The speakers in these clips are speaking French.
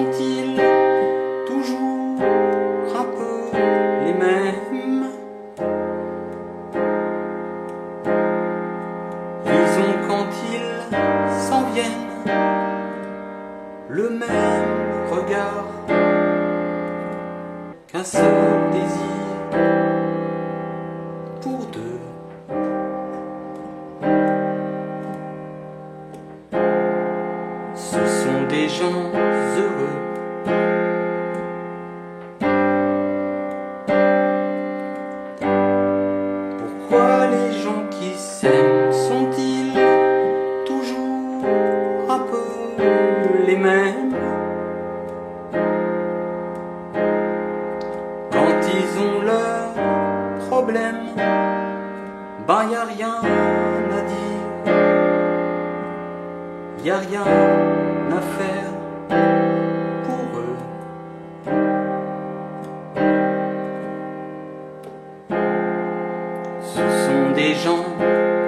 sont-ils toujours un peu les mêmes? Ils ont quand ils s'en viennent le même regard, qu'un seul désir pour deux. Ce sont des gens heureux. Pourquoi les gens qui s'aiment sont-ils toujours un peu les mêmes? Quand ils ont leurs problèmes, ben y a rien à dire, y a rien à faire pour eux. Ce sont des gens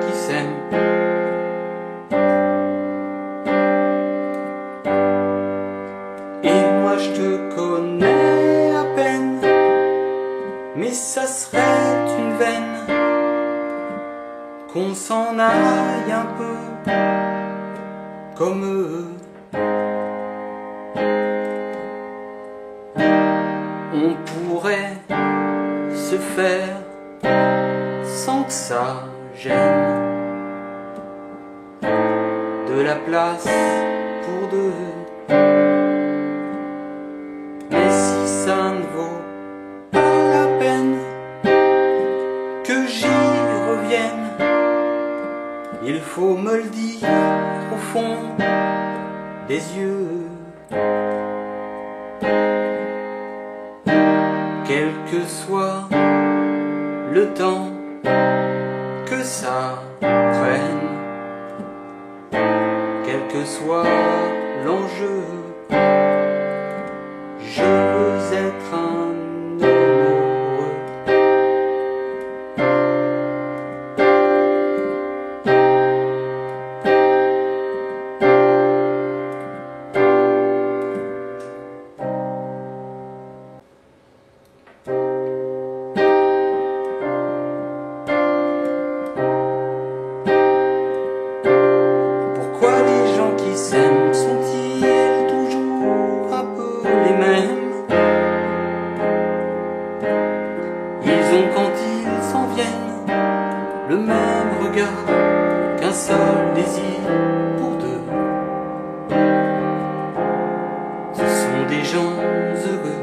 qui s'aiment. Et moi je te connais à peine, mais ça serait une veine qu'on s'en aille un peu comme eux. On pourrait se faire sans que ça gêne, de la place pour deux. Mais si ça ne vaut pas la peine que j'y revienne, il faut me le dire au fond des yeux. Quel que soit le temps que ça prenne, quel que soit l'enjeu, je veux être un heureux. Pourquoi les gens qui s'aiment sont-ils toujours un peu les mêmes? Ils ont quand ils s'en viennent le même regard, qu'un seul désir pour deux. Ce sont des gens heureux.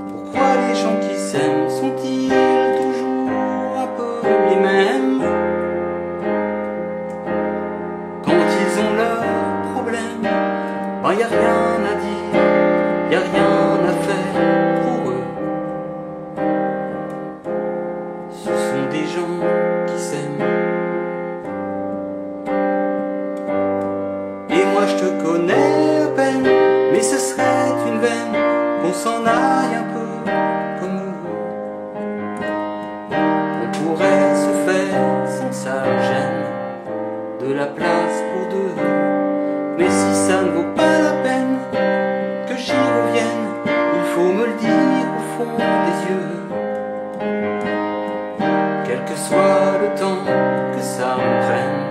Pourquoi les gens qui s'aiment sont-ils toujours un peu les mêmes? Quand ils ont leurs problèmes, ben y a rien à dire, y a rien à faire pour eux. Ce sont des gens qui s'aiment. Et moi je te connais à peine, mais ce serait une veine qu'on s'en aille un peu comme eux. On pourrait se faire sans ça gêne, de la place pour deux. Mais si ça ne vaut pas la peine que j'y revienne, il faut me le dire au fond des yeux. Quel que soit le temps que ça me prenne,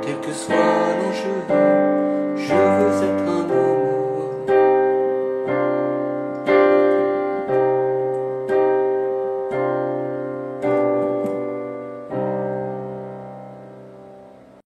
quel que soit l'enjeu.